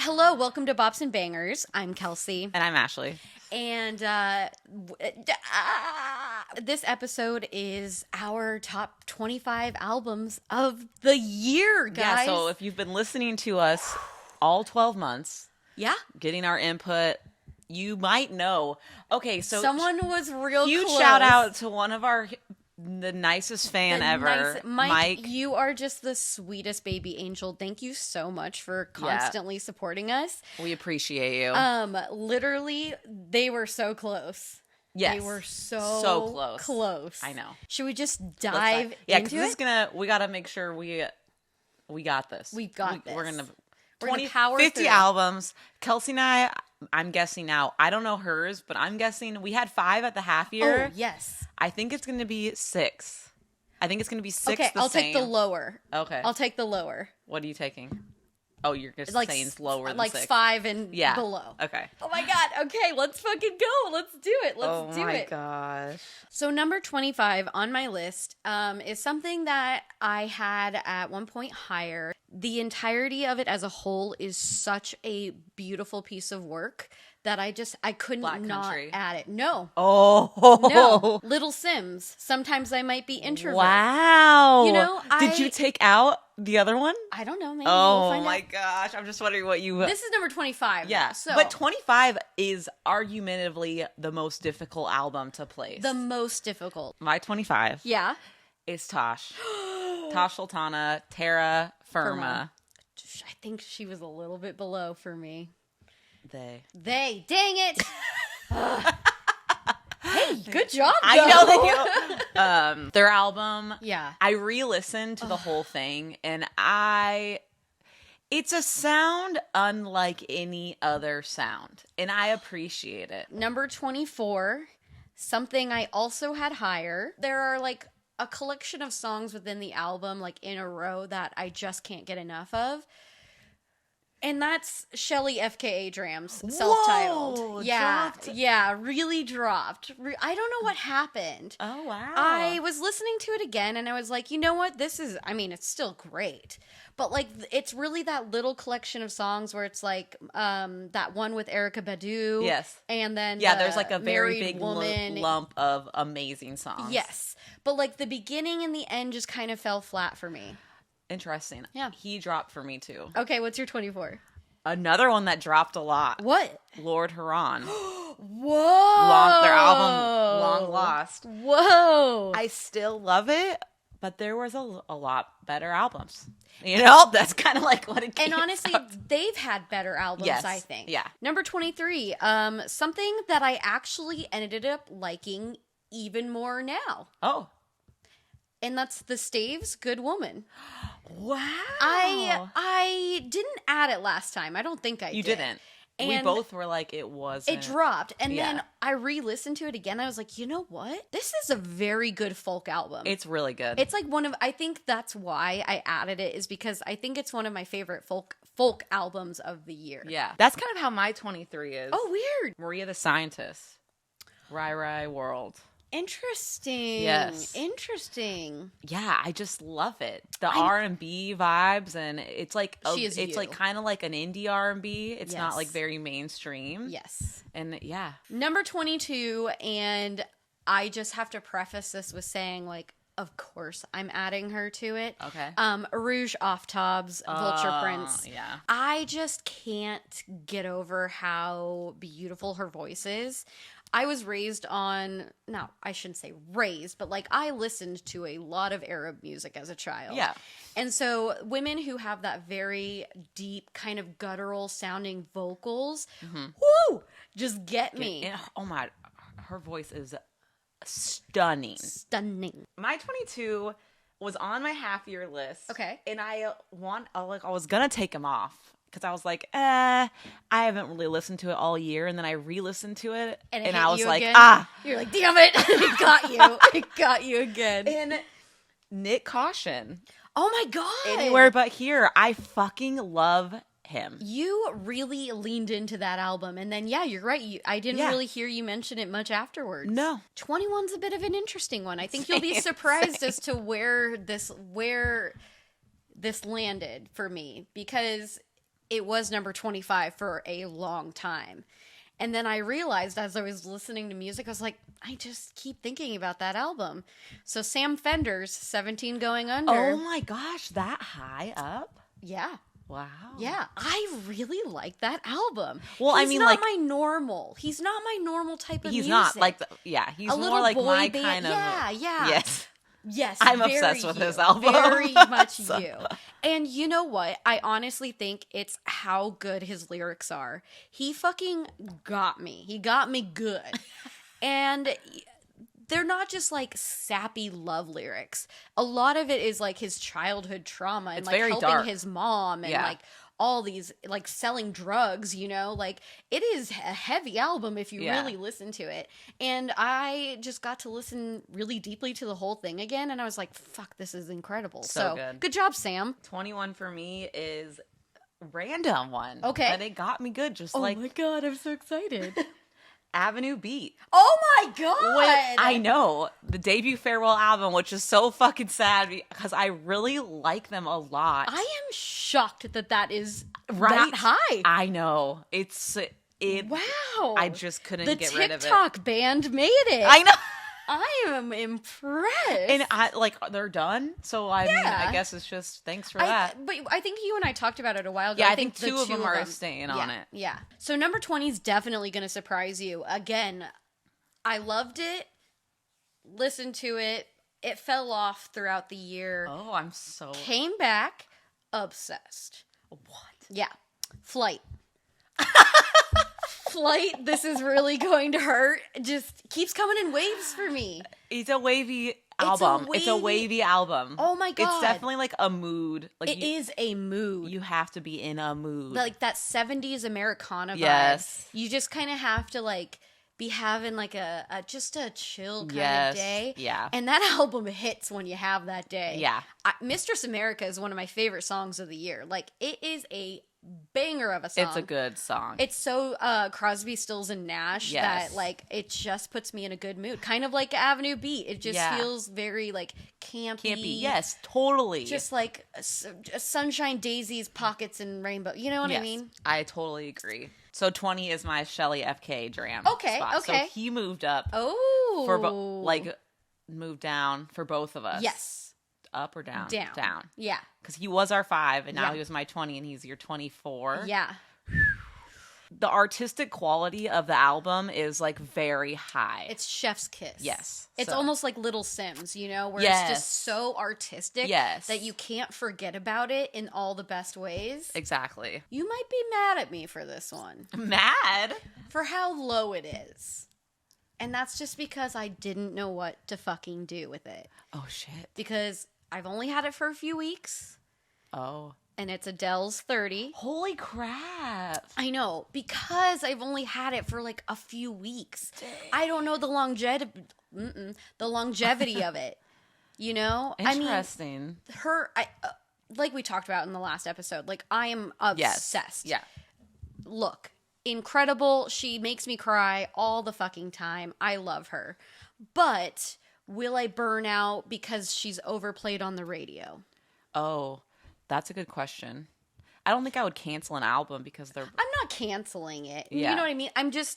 Hello, welcome to Bops and Bangers. I'm Kelsey. And I'm Ashley. And this episode is our top 25 albums of the year, guys. Yeah, so if you've been listening to us all 12 months, getting our input, you might know. Okay, so someone was real huge close. shout out to one of the nicest fan ever. Mike, you are just the sweetest baby angel. Thank you so much for constantly supporting us. We appreciate you. Literally, they were so close. Yes. They were so close. I know. Should we just dive into into this it? We got to make sure we got this. We got this. We're going to 50 through. Albums. Kelsey and I'm guessing now. I don't know hers, but I'm guessing we had 5 at the half year. Oh, yes. I think it's going to be 6. I think it's going to be 6. Okay, I'll take the lower. Okay. I'll take the lower. What are you taking? Oh, you're just Like, saying it's lower than like 6. 5 and below. Okay. Oh my God. Okay, let's fucking go. Let's do it. Let's do it. Oh my gosh. So number 25 on my list is something that I had at one point higher. The entirety of it as a whole is such a beautiful piece of work that I couldn't Black not Country. add it. No. Oh. No. Little Sims. Sometimes I might be introvert. Wow. You know, Did you take out the other one? I don't know. Maybe Oh we'll find my out. gosh. I'm just wondering what you... This is number 25. Yeah. So But 25 is argumentatively the most difficult album to place. the most difficult. My 25 Yeah. is Tosh. Tosh Sultana, Terra Firma. I think she was a little bit below for me. They. Dang it. Hey, good job, though. I know they do. Their album. Yeah. I re-listened to the whole thing, and it's a sound unlike any other sound, and I appreciate it. Number 24, something I also had higher. There are like a collection of songs within the album, like in a row, that I just can't get enough of. And that's Shelly FKA Dram's self-titled. Whoa, Yeah, dropped. yeah, really dropped. I don't know what happened. Oh, wow. I was listening to it again and I was like, you know what? It's still great. But like, it's really that little collection of songs where it's like that one with Erykah Badu. Yes. And then there's like a very Married big Woman. lump of amazing songs. Yes. But like the beginning and the end just kind of fell flat for me. Interesting. Yeah. He dropped for me, too. Okay, what's your 24? Another one that dropped a lot. What? Lord Huron. Whoa. Their album, Long Lost. Whoa. I still love it, but there was a lot better albums. You know, that's kind of like what it came And honestly, out. they've had better albums, Yes. I think. Yeah. Number 23, something that I actually ended up liking even more now. Oh. And that's the Staves' Good Woman. Wow. I didn't add it last time. I don't think I did. You didn't. We And both were like, it wasn't. it dropped. And Yeah. then I re-listened to it again. I was like, you know what? This is a very good folk album. It's really good. It's like I think that's why I added it, is because I think it's one of my favorite folk albums of the year. Yeah. That's kind of how my 23 is. Oh, weird. Maria the Scientist. Rai World. Interesting. Yes. Interesting. Yeah, I just love it. The R&B vibes, and it's like like kind of like an indie R&B. It's not Yes. like very mainstream. Yes. And yeah. Number 22, and I just have to preface this with saying, like, of course I'm adding her to it. Okay. Rouge Off-Tob's Vulture Prince. Yeah. I just can't get over how beautiful her voice is. I was raised on, no, I shouldn't say raised, but like I listened to a lot of Arab music as a child. Yeah. And so women who have that very deep kind of guttural sounding vocals, whoo, just get me. Oh my, her voice is stunning. Stunning. My 22 was on my half year list. Okay. And I was going to take him off. Because I was like, I haven't really listened to it all year. And then I re-listened to it. And I was you like, again? You're like, damn it. It got you. It got you again. And Nick Caution. Oh my God. Anywhere But Here. I fucking love him. You really leaned into that album. And then, yeah, you're right. I didn't really hear you mention it much afterwards. No. 21's a bit of an interesting one. I think you'll be surprised as to where this landed for me. Because it was number 25 for a long time. And then I realized as I was listening to music, I was like, I just keep thinking about that album. So Sam Fender's 17 Going Under. Oh my gosh, that high up? Yeah. Wow. Yeah, I really like that album. Well, he's I mean, not like, my normal. He's not my normal type of he's music. not like, he's a more like boy my band. kind of. Yeah. Yes. Yes, I'm very obsessed with you. his album. Very much So- you. And you know what? I honestly think it's how good his lyrics are. He fucking got me. He got me good. And they're not just like sappy love lyrics. A lot of it is like his childhood trauma and It's like very helping dark. his mom and Yeah. like all these like selling drugs, you know, like it is a heavy album if you Yeah. really listen to it. And I just got to listen really deeply to the whole thing again, and I was like, fuck, this is incredible. So good. Job, Sam. 21 for me is a random one. Okay. But it got me good, just like my god, I'm so excited. Avenue Beat. Oh my god. When, I know, the debut farewell album, which is so fucking sad because I really like them a lot. I am shocked that is Right? that high. I know. It. Wow. I just couldn't the get rid of it. TikTok band made it. I know. I am impressed. And they're done. So I mean, Yeah. I guess it's just thanks for that. But I think you and I talked about it a while ago. Yeah, I think the two of them are staying on it. Yeah. So number 20 is definitely going to surprise you. Again, I loved it. Listened to it. It fell off throughout the year. Oh, I'm so Came back obsessed. what? Yeah. Flight. Flight, this is really going to hurt. Just keeps coming in waves for me. It's a wavy album. It's a wavy album. Oh my God. It's definitely like a mood. Like It is a mood. You have to be in a mood. Like that 70s Americana vibe. Yes. You just kind of have to like be having like a just a chill kind Yes. of day. Yeah. And that album hits when you have that day. Yeah. Mistress America is one of my favorite songs of the year. Like it is a banger of a song. It's a good song. It's so Crosby, Stills, and Nash Yes. that like it just puts me in a good mood. Kind of like Avenue Beat. It just Yeah. feels very like campy. Yes, totally. Just like sunshine, daisies, pockets, and rainbow. You know what I Yes, mean? I totally agree. So 20 is my Shelly FK jam. Okay, spot. okay. So he moved up Oh. for moved down for both of us. Yes. Up or down? Down. Down. Yeah. Because he was our 5, and now Yeah. he was my 20, and he's your 24. Yeah. The artistic quality of the album is like very high. It's chef's kiss. Yes. It's So- almost like Little Sims, you know, where Yes. it's just so artistic Yes. that you can't forget about it in all the best ways. Exactly. You might be mad at me for this one, Mad? for how low it is. And that's just because I didn't know what to fucking do with it. Oh, shit. Because I've only had it for a few weeks, Oh. and it's Adele's 30. Holy crap. I know, because I've only had it for like a few weeks. I don't know the longevity of it. You know? Interesting. Like we talked about in the last episode, like I am obsessed. Yeah. Look, incredible. She makes me cry all the fucking time. I love her. But will I burn out because she's overplayed on the radio? Oh, that's a good question. I don't think I would cancel an album because they're I'm not canceling it. Yeah. You know what I mean?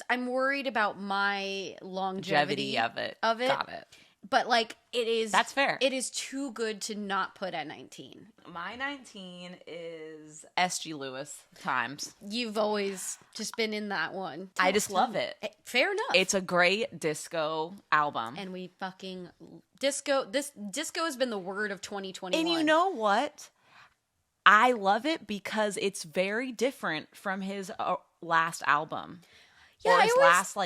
I'm worried about my longevity of it. Of it. Got it. But like it is That's fair. It is too good to not put at 19. My 19 is S.G. Lewis times. You've always just been in that one. I just love it. Fair enough. It's a great disco album. And we fucking disco has been the word of 2021. And you know what? I love it because it's very different from his last album. Yeah, or his last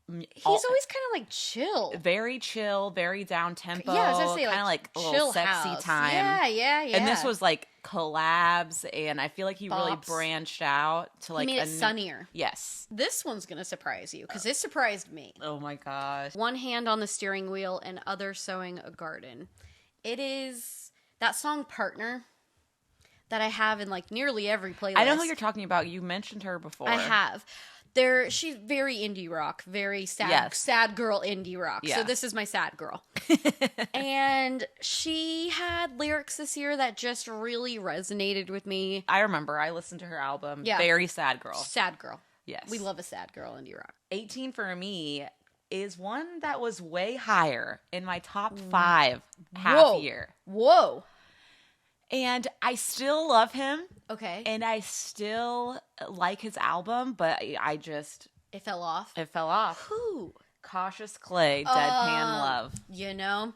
he's always kind of like chill. very chill, very down tempo. Yeah, I was gonna say kind of like a chill little sexy house. time. Yeah. And this was like collabs, and I feel like he really Bops. branched out to like he made it sunnier. Yes. This one's gonna surprise you because it surprised me. Oh my gosh. One hand on the steering wheel and other sewing a garden. It is that song Partner that I have in like nearly every playlist. I know who you're talking about. You mentioned her before. I have. She's very indie rock, very sad, Yes. sad girl indie rock. Yeah. So this is my sad girl. And she had lyrics this year that just really resonated with me. I remember I listened to her album. Yeah. Very sad girl. Sad girl. Yes. We love a sad girl indie rock. 18 for me is one that was way higher in my top 5 half year. Whoa. And I still love him. Okay. And I still like his album, but I just... It fell off. It fell off. Whew. Cautious Clay, Deadpan Love. You know,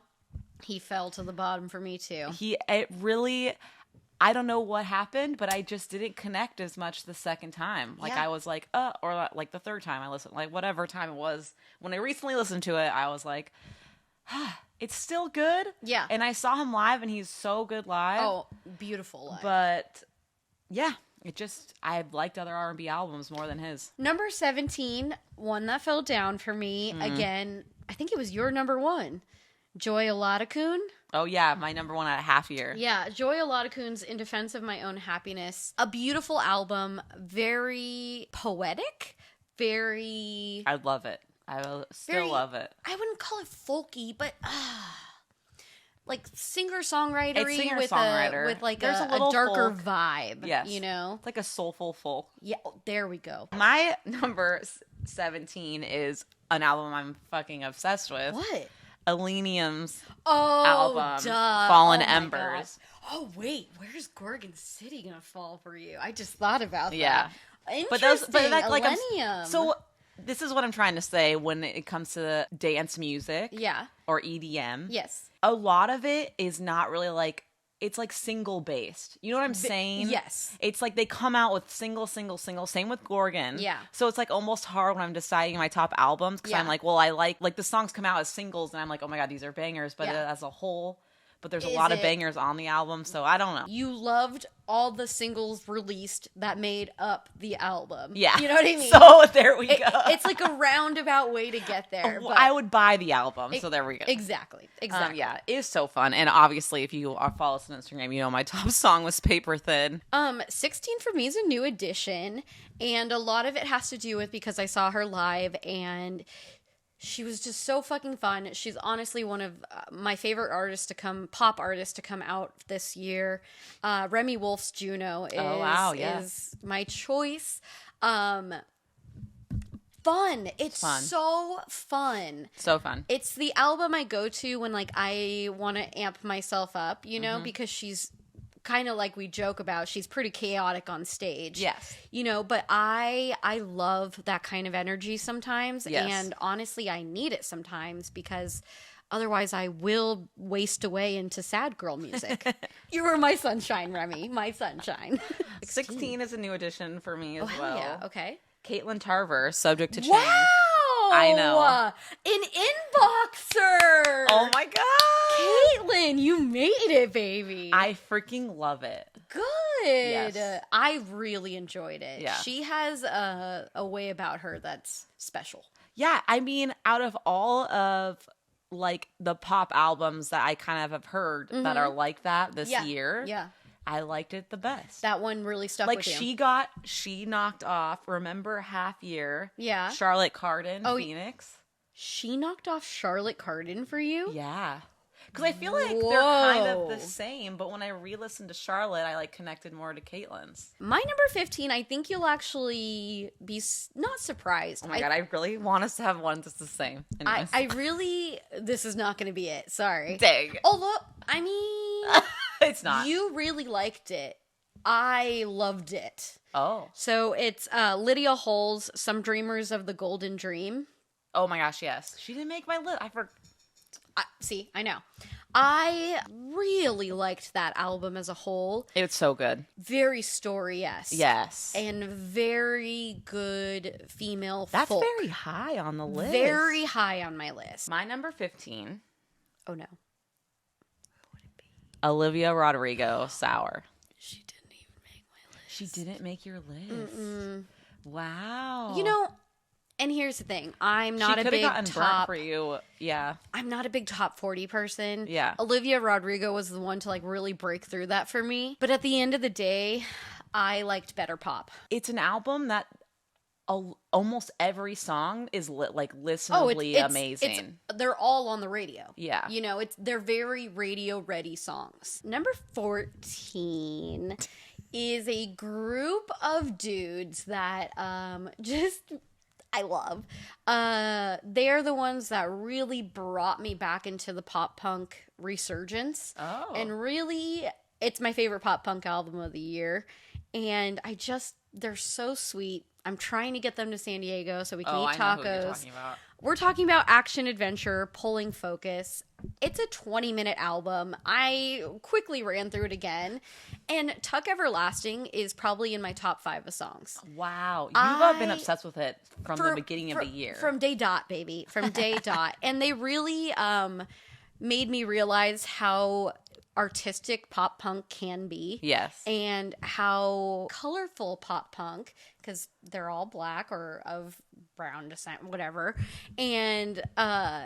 he fell to the bottom for me too. It really... I don't know what happened, but I just didn't connect as much the second time. Like, Yeah. I was like, or like the third time I listened, like whatever time it was. When I recently listened to it, I was like, it's still good. Yeah. And I saw him live, and he's so good live. Oh, beautiful live. But, yeah, I've liked other R&B albums more than his. Number 17, one that fell down for me. Again, I think it was your number 1. Joy Olatakun. Oh, yeah, my number 1 at a half year. Yeah, Joy Olatakun's In Defense of My Own Happiness. A beautiful album, very poetic, very... I love it. I will still love it. I wouldn't call it folky, but... like singer-songwriter-y It's singer-songwriter. with like There's a a little darker folk. vibe, Yes. you know? It's like a soulful folk. Yeah, there we go. My number 17 is an album I'm fucking obsessed with. What? Alenium's album, Fallen Oh my Embers. God. Oh wait, where's Gorgon City gonna fall for you? I just thought about Yeah. that. Interesting. But that, like, Millennium. so this is what I'm trying to say when it comes to dance music yeah, or EDM. yes, A lot of it is not really like, it's like single based. You know what I'm saying? yes. It's like they come out with single. Same with Gorgon. Yeah. So it's like almost hard when I'm deciding my top albums because Yeah. I'm like, well, I like the songs come out as singles and I'm like, oh my God, these are bangers. But Yeah. as a whole, but there's a Is lot of it- bangers on the album. So I don't know. You loved all the singles released that made up the album. Yeah. You know what I mean? So there we go. It's like a roundabout way to get there. Well, but I would buy the album. So there we go. Exactly. Yeah, it is so fun. And obviously, if you follow us on Instagram, you know my top song was Paper Thin. 16 for me is a new addition, and a lot of it has to do with because I saw her live and she was just so fucking fun. She's honestly one of my favorite pop artists to come out this year. Remy Wolf's Juno is my choice. Fun. It's fun. so fun. So fun. It's the album I go to when like I want to amp myself up, you know, because she's kind of like we joke about, she's pretty chaotic on stage. Yes. You know, but I love that kind of energy sometimes. Yes. And honestly, I need it sometimes because otherwise I will waste away into sad girl music. You were my sunshine, Remy. My sunshine. 16 is a new addition for me as Oh, hell well. yeah. Okay. Caitlin Tarver, Subject to Change. Wow! I know. An inboxer! Oh my God! Caitlin, you made it, baby. I freaking love it. Good. Yes. I really enjoyed it. Yeah. She has a way about her that's special. Yeah, I mean, out of all of like the pop albums that I kind of have heard that are like that this year, Yeah. I liked it the best. That one really stuck like with you. she knocked off, remember Half Year? Yeah. Charlotte Cardin, Oh, Phoenix. She knocked off Charlotte Cardin for you? Yeah. Because I feel like they're kind of Whoa. the same, but when I re-listened to Charlotte, I like connected more to Caitlin's. My number 15, I think you'll actually be not surprised. Oh my God, I really want us to have one that's the same. Anyways. I really, this is not going to be it. Sorry. Dang. Although, I mean, It's not. you really liked it. I loved it. Oh. So it's Lydia Hull's Some Dreamers of the Golden Dream. Oh my gosh, yes. She didn't make my list. See, I know. I really liked that album as a whole. It's so good. Very story-esque. Yes. And very good female That's folk. very high on the list. Very high on my list. My number 15, Oh, no. Olivia Rodrigo, Sour. She didn't even make my list. She didn't make your list. Wow. You know, and here's the thing. I'm not she a could have big gotten burnt top... for you. Yeah. I'm not a big top 40 person. Yeah. Olivia Rodrigo was the one to like really break through that for me. But at the end of the day, I liked better pop. It's an album that almost every song is listenably amazing. They're all on the radio. Yeah. You know, they're very radio ready songs. Number 14 is a group of dudes that I love. They're the ones that really brought me back into the pop punk resurgence. Oh. And really, it's my favorite pop punk album of the year. And they're so sweet. I'm trying to get them to San Diego so we can eat tacos. I know who you're talking about. We're talking about Action Adventure, Pulling Focus. It's a 20-minute album. I quickly ran through it again. And Tuck Everlasting is probably in my top 5 of songs. Wow. You've been obsessed with it from the beginning of the year. From day dot, baby. From day dot. And they really made me realize how artistic pop punk can be. Yes. And how colorful pop punk, because they're all black or of brown descent, whatever. And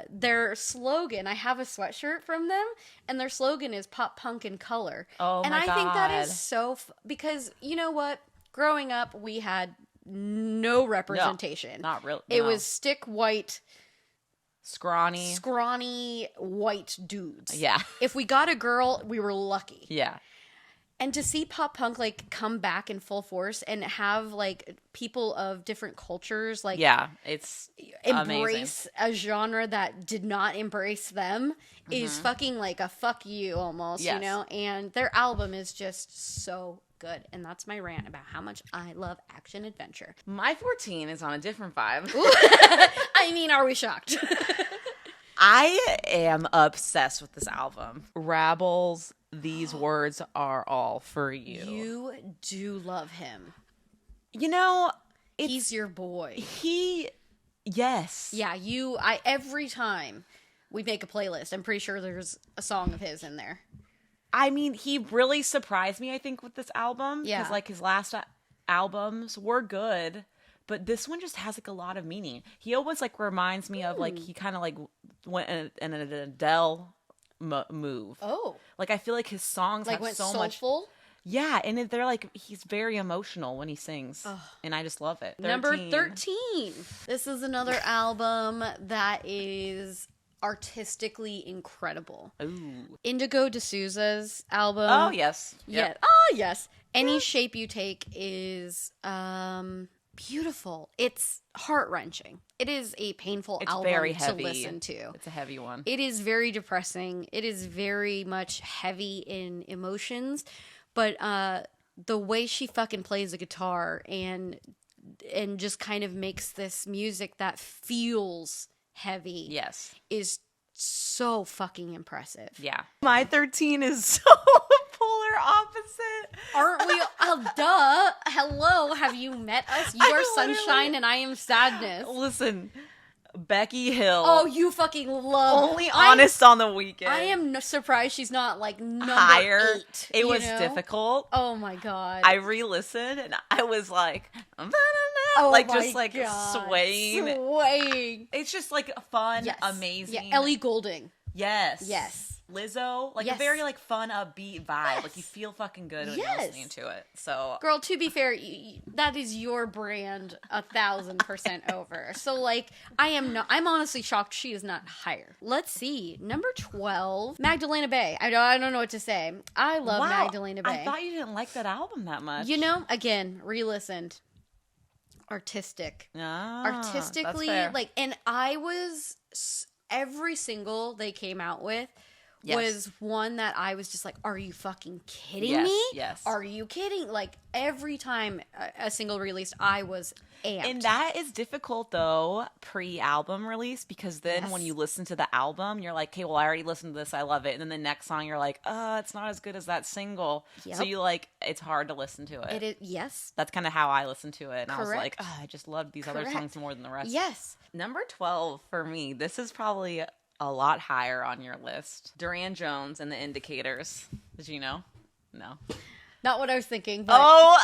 their slogan, I have a sweatshirt from them, and their slogan is pop punk in color. Oh, and my God. I think that is so because you know what? Growing up, we had no representation. No, not really. It was stick white, scrawny white dudes. Yeah. If we got a girl, we were lucky. Yeah. And to see pop punk come back in full force and have people of different cultures it's embrace amazing. a genre that did not embrace them is fucking like a fuck you almost, yes. you know? And their album is just so good. And that's my rant about how much I love Action Adventure. My 14 is on a different vibe. I mean, are we shocked? I am obsessed with this album. Rabbles, these words are all for you. You do love him. You know, he's your boy. Yes. Yeah, every time we make a playlist, I'm pretty sure there's a song of his in there. I mean, he really surprised me, I think, with this album. Yeah. Because, his last albums were good, but this one just has, a lot of meaning. He always, reminds me of, he kind of, went in an Adele move. Oh. I feel like his songs have went so soulful? much. Yeah, and they're, he's very emotional when he sings. Ugh. And I just love it. 13. Number 13. This is another album that is artistically incredible. Ooh. Indigo D'Souza's album. Oh, yes. Yeah. Oh, yes. Any Shape You Take is beautiful. It's heart-wrenching. It is a painful album very heavy. To listen to. It's a heavy one. It is very depressing. It is very much heavy in emotions, but the way she fucking plays the guitar and just kind of makes this music that feels heavy. Yes. Is so fucking impressive. Yeah. My 13 is so polar opposite. Aren't we? Oh, duh. Hello. Have you met us? You are sunshine and I am sadness. Listen, Becky Hill. Oh, you fucking love. Only Honest on the Weekend. I am surprised she's not number higher. 8. It was difficult. Oh my God. I re-listened and I was like, swaying. It's just fun, yes. amazing. Yeah, Ellie Goulding. Yes. Yes. Lizzo, a very fun, upbeat vibe. Yes. You feel fucking good when you're listening to it. So, girl, to be fair, that is your brand 1,000% over. So, I'm honestly shocked she is not higher. Let's see, number 12, Magdalena Bay. I don't know what to say. I love Magdalena Bay. I thought you didn't like that album that much. You know, again, re-listened. Artistically, that's fair. and I was every single they came out with. Yes. Was one that I was just like, are you fucking kidding me? Yes. Are you kidding? Every time a single released, I was amped. And that is difficult, though, pre-album release, because then when you listen to the album, you're like, okay, well, I already listened to this, I love it. And then the next song, you're like, it's not as good as that single. Yep. So you it's hard to listen to it. It is, yes. That's kind of how I listened to it. And Correct. I was like, I just loved these other songs more than the rest. Yes. Number 12 for me, this is probably a lot higher on your list. Duran Jones and the Indicators. Did you know? No. Not what I was thinking. But, Oh!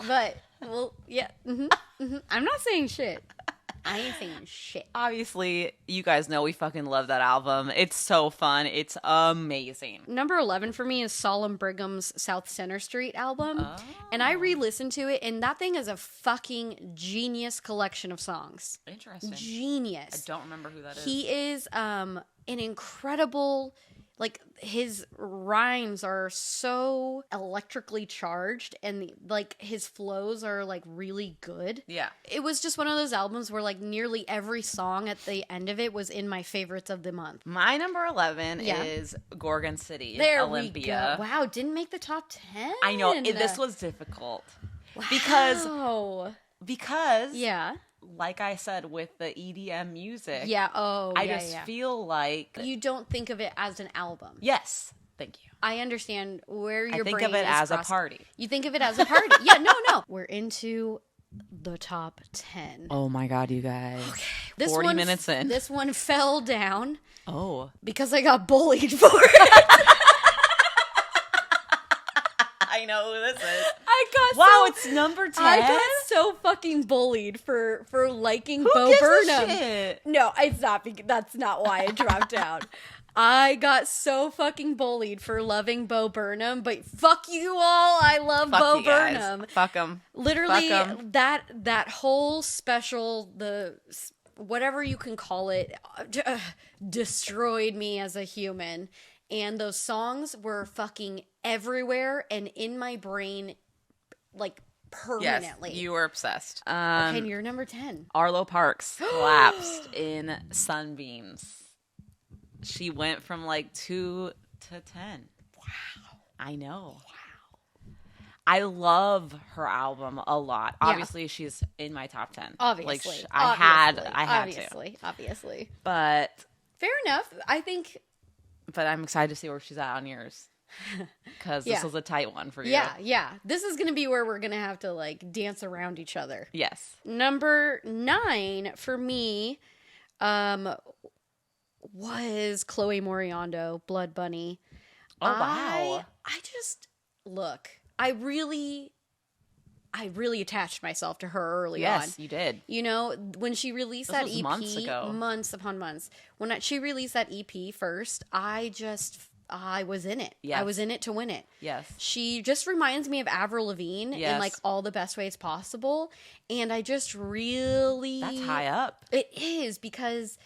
But, well, yeah. Mm-hmm, mm-hmm. I'm not saying shit. I ain't saying shit. Obviously, you guys know we fucking love that album. It's so fun. It's amazing. Number 11 for me is Solemn Brigham's South Center Street album. Oh. And I re-listened to it, and that thing is a fucking genius collection of songs. Interesting. Genius. I don't remember who that is. He is an incredible... Like, his rhymes are so electrically charged, and, like, his flows are, like, really good. Yeah. It was just one of those albums where, like, nearly every song at the end of it was in my favorites of the month. My number 11 is Gorgon City, There Olympia. we go. Wow, didn't make the top 10. I know. This was difficult. Wow. Because... Yeah. Like I said, with the EDM music, Yeah, I just feel like... You don't think of it as an album. Yes. Thank you. I understand where your brain is. I think of it as a party. You think of it as a party. Yeah, no. We're into the top 10. Oh my God, you guys. Okay. 40 minutes in. This one fell down. Oh. Because I got bullied for it. I know who this is. It's number 10. I got so fucking bullied for liking Who Bo gives Burnham. a shit? No, it's not. That's not why I dropped out. I got so fucking bullied for loving Bo Burnham, but fuck you all. I love Fuck Bo you guys. Burnham. Fuck them. Literally, Fuck 'em. that whole special, whatever you can call it, destroyed me as a human. And those songs were fucking everywhere and in my brain, like, permanently. Yes, you were obsessed. Okay, and you're number 10. Arlo Parks collapsed in Sunbeams. She went from like 2 to 10. Wow. I know. Wow. I love her album a lot. Yeah. Obviously, she's in my top 10. Obviously. Like, I had to. Obviously. But Fair enough. I think... But I'm excited to see where she's at on yours. Because this was a tight one for you. Yeah. This is going to be where we're going to have to, like, dance around each other. Yes. Number 9 for me was Chloe Moriondo, Blood Bunny. Oh, wow. I just... Look, I really attached myself to her early on. Yes, you did. You know, when she released that EP, months ago. months upon months. When she released that EP first, I was in it. Yes. I was in it to win it. Yes. She just reminds me of Avril Lavigne in, like, all the best ways possible. And I just really... That's high up. It is, because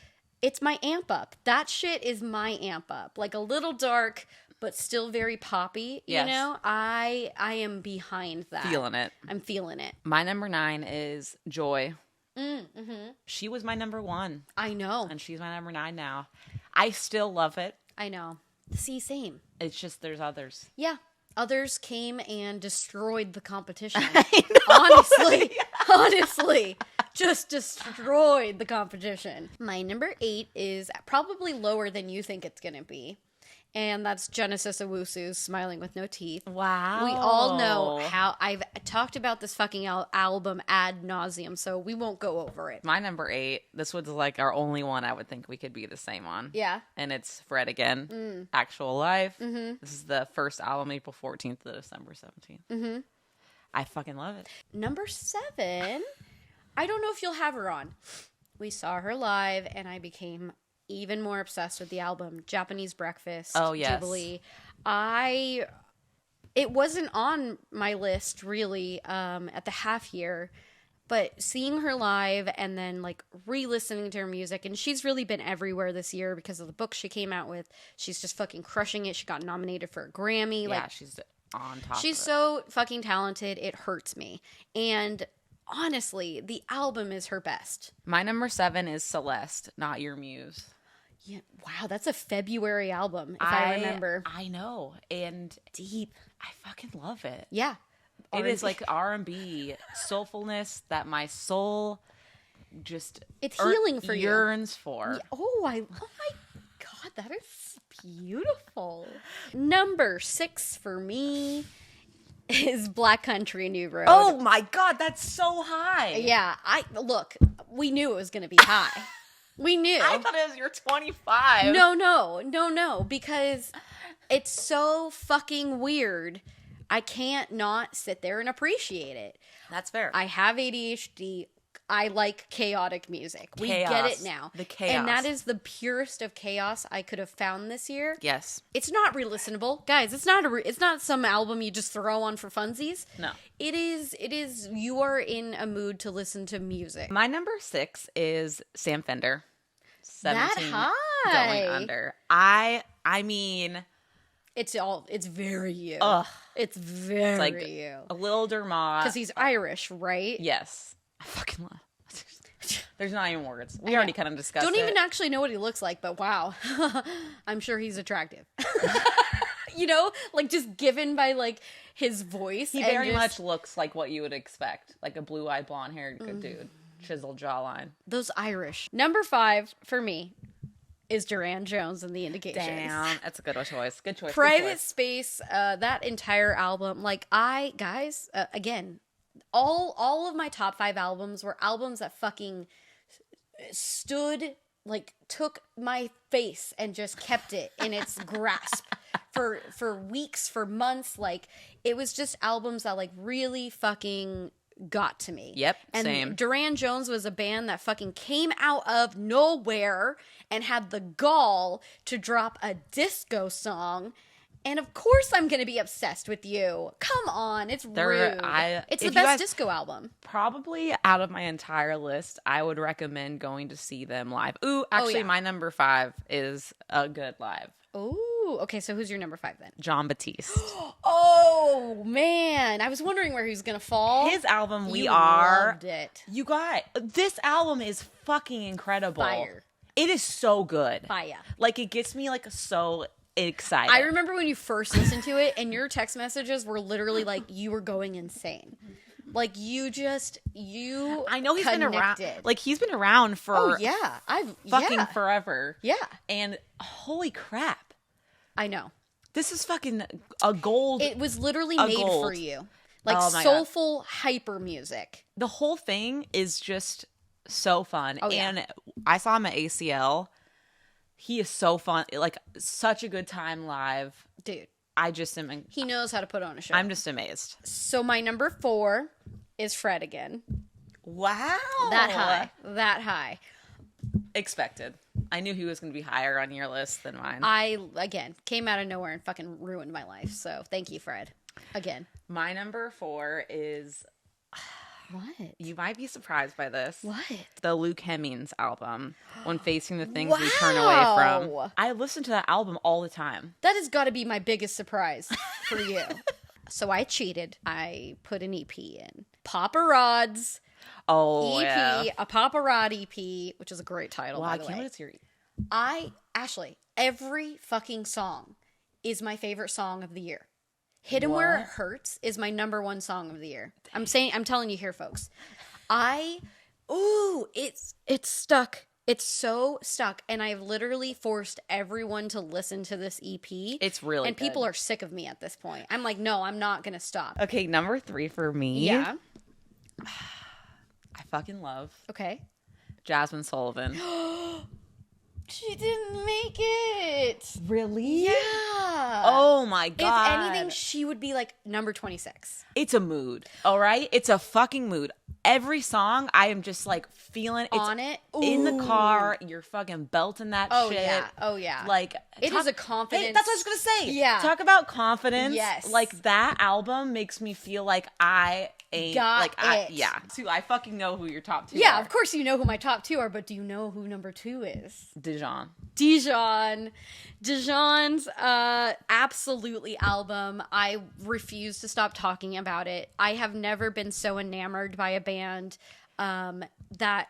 it's my amp up. That shit is my amp up. Like, a little dark, but still very poppy, you know? I am behind that. Feeling it. I'm feeling it. My number 9 is Joy. Mm-hmm. She was my number 1. I know. And she's my number 9 now. I still love it. I know. See, same. It's just there's others. Yeah. Others came and destroyed the competition. Honestly. Just destroyed the competition. My number 8 is probably lower than you think it's going to be. And that's Genesis Owusu's Smiling with No Teeth. Wow. We all know how I've talked about this fucking album ad nauseum, so we won't go over it. My number 8, this was like our only one I would think we could be the same on. Yeah. And it's Fred Again, Actual Life. Mm-hmm. This is the first album, April 14th to December 17th. Mm-hmm. I fucking love it. Number 7, I don't know if you'll have her on. We saw her live, and I became even more obsessed with the album Japanese Breakfast. Oh, yes. Jubilee. It wasn't on my list really at the half year, but seeing her live and then, like, re-listening to her music, and she's really been everywhere this year because of the book she came out with. She's just fucking crushing it. She got nominated for a Grammy. Yeah, she's on top. She's so fucking talented. It hurts me. And honestly, the album is her best. My number 7 is Celeste, Not Your Muse. Yeah, wow, that's a February album, if I remember. I know, and Deep. I fucking love it. Yeah. It is like R&B soulfulness that my soul just it's healing for yearns for. Yeah. Oh my God, that is beautiful. Number 6 for me is Black Country New Road. Oh my God, that's so high. Yeah, we knew it was going to be high. We knew. I thought it was your 25. No, because it's so fucking weird. I can't not sit there and appreciate it. That's fair. I have ADHD. I like chaotic music. We Chaos. get it now. The chaos. And that is the purest of chaos I could have found this year. Yes. It's not re-listenable. Guys, it's not some album you just throw on for funsies. No. It is you are in a mood to listen to music. My number 6 is Sam Fender. 17 That high. Going Under. I mean, It's very you. ugh. It's very Like you. a little Dermot. Because he's Irish, right? Yes. I fucking love. There's not even words. We already kind of discussed Don't it. even actually know what he looks like, but wow. I'm sure he's attractive. You know? Like, just given by, like, his voice. He and very just- much looks like what you would expect. Like a blue-eyed, blonde-haired good dude. Chiseled jawline. Those Irish. Number 5 for me is Duran Jones and the Indications. Damn. That's a good choice. Good choice. Private Good choice. Space, that entire album, like again, all of my top 5 albums were albums that fucking stood, like, took my face and just kept it in its grasp for weeks, for months. Like, it was just albums that, like, really fucking got to me. Yep, and same. Duran Jones was a band that fucking came out of nowhere and had the gall to drop a disco song. And of course I'm going to be obsessed with you. Come on, it's rude. It's the if you best guys- disco album. Probably out of my entire list, I would recommend going to see them live. Ooh, actually, yeah. my number 5 is a good live. Ooh, okay, so who's your number 5 then? John Batiste. Oh, man. I was wondering where he was going to fall. His album, We You Are. loved it. You got this album is fucking incredible. Fire. It is so good. Fire. Like, it gets me like so excited. I remember when you first listened to it and your text messages were literally like you were going insane. Like you I know he's been around. connected. Like he's been around for Oh yeah, fucking forever. Yeah, And holy crap, I know. this is fucking a gold. It was literally A made gold. for you. Like Oh my God. soulful hyper music. The whole thing is just so fun. Oh, yeah. And I saw him at ACL. He is so fun. Like such a good time live. Dude, I just am. he knows how to put on a show. I'm just amazed. So my number 4 is Fred again. Wow. That high. Expected. I knew he was going to be higher on your list than mine. I, again, came out of nowhere and fucking ruined my life. So thank you, Fred. Again. My number 4 is, What? you might be surprised by this. What? The Luke Hemmings album, When Facing the Things We Turn Away From. Wow. I listen to that album all the time. That has got to be my biggest surprise for you. So I cheated. I put an EP in. Papa Rod's Oh, EP, yeah. a Papa Rod EP, which is a great title, Wow, by I the can't way. wait to hear Ashley, every fucking song is my favorite song of the year. Hidden Where It Hurts is my number 1 song of the year. I'm telling you here, folks. It's stuck. It's so stuck. And I've literally forced everyone to listen to this EP. It's really And people good. are sick of me at this point. I'm like, no, I'm not going to stop. Okay, number 3 for me. Yeah. I fucking love Okay. Jasmine Sullivan. She didn't make it. Really? Yeah. Oh my God. If anything, she would be like number 26. It's a mood, all right? It's a fucking mood. Every song, I am just like feeling it's On it? in the Ooh. car. You're fucking belting that Oh, shit. yeah. Oh, yeah. Like It is a confidence. Hey, that's what I was gonna say. Yeah. Talk about confidence. Yes. Like that album makes me feel like I ain't Got like it. yeah. So I fucking know who your top 2 Yeah, are. of course you know who my top 2 are, but do you know who number 2 is? Dijon. Dijon's absolutely album. I refuse to stop talking about it. I have never been so enamored by a band that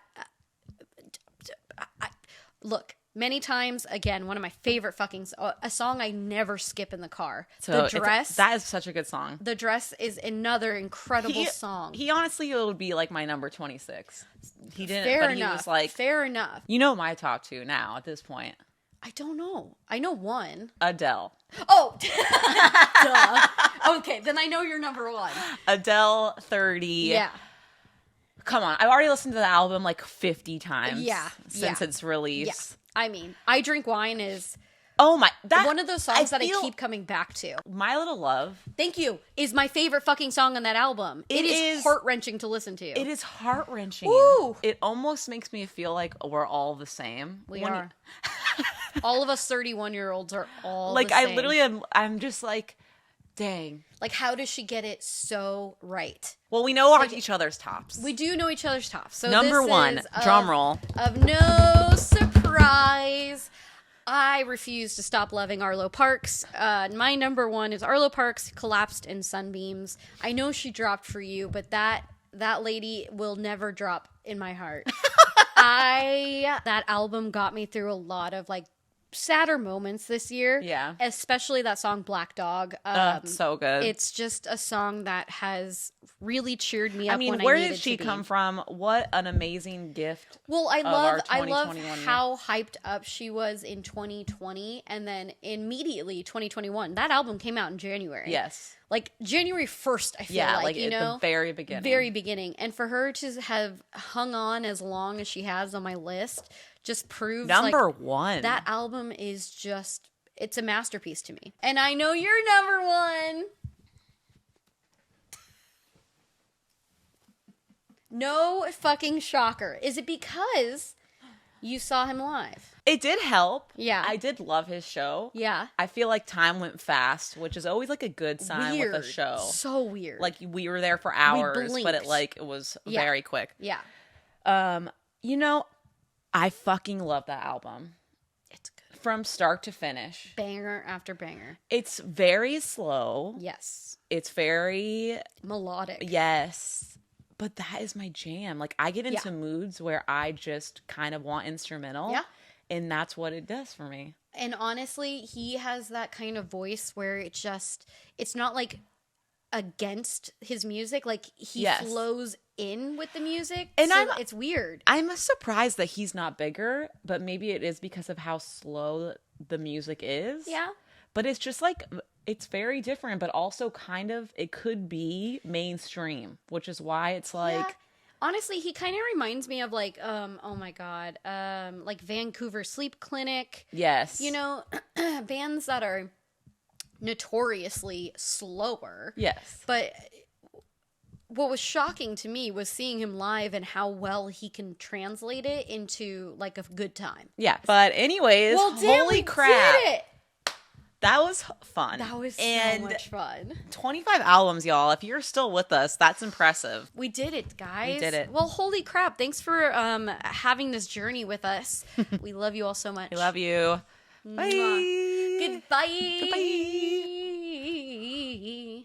look, many times, again, one of my favorite fucking a song I never skip in the car. So The Dress. that is such a good song. The Dress is another incredible song. He honestly would be like my number 26. He didn't, Fair but enough. he was like, Fair enough. you know my top 2 now at this point. I don't know. I know one. Adele. Oh, duh. Okay, then I know you're number 1. Adele 30. Yeah. Come on. I've already listened to the album like 50 times Yeah, since yeah. its release. Yeah. I mean, I Drink Wine is Oh my, One of those songs that I keep coming back to. My Little Love. Thank you. Is my favorite fucking song on that album. It is heart-wrenching to listen to. It is heart-wrenching. Woo! It almost makes me feel like we're all the same. We are. All of us 31-year-olds are all like, the same. I literally am, I'm just like, dang. Like, how does she get it so right? Well, we know each other's tops. We do know each other's tops. So number this one, is drum roll. Of no surprise, I refuse to stop loving Arlo Parks. My number one is Arlo Parks, Collapsed in Sunbeams. I know she dropped for you, but that lady will never drop in my heart. That album got me through a lot of like sadder moments this year. Yeah. Especially that song Black Dog. So good. It's just a song that has really cheered me up. I mean, when where I needed did she to come be. from? What an amazing gift. Well, I love year. how hyped up she was in 2020 and then immediately 2021. That album came out in January. Yes. Like January 1st, I feel like, you at know? the very beginning. Very beginning. And for her to have hung on as long as she has on my list just proves number like, one. that album is just, it's a masterpiece to me. And I know you're number one. No fucking shocker. Is it because you saw him live? It did help. Yeah. I did love his show. Yeah. I feel like time went fast, which is always like a good sign Weird. with a show. So weird. Like we were there for hours, but blinked. it was very quick. Yeah. You know, I fucking love that album. It's good. From start to finish. Banger after banger. It's very slow. Yes. It's very melodic. Yes. But that is my jam. Like I get into moods where I just kind of want instrumental. Yeah. And that's what it does for me. And honestly, he has that kind of voice where it's not like against his music. Like he flows in with the music. And so it's weird. I'm surprised that he's not bigger, but maybe it is because of how slow the music is. Yeah. But it's just like, it's very different, but also kind of, it could be mainstream, which is why it's like... Yeah. Honestly, he kind of reminds me of like, oh my God, like Vancouver Sleep Clinic. Yes. You know, bands that are notoriously slower. Yes. But what was shocking to me was seeing him live and how well he can translate it into like a good time. Yeah. But anyways, holy crap. Did it. That was fun. That was so much fun. 25 albums, y'all. If you're still with us, that's impressive. We did it, guys. We did it. Well, holy crap. Thanks for having this journey with us. We love you all so much. We love you. Bye. Goodbye. Goodbye.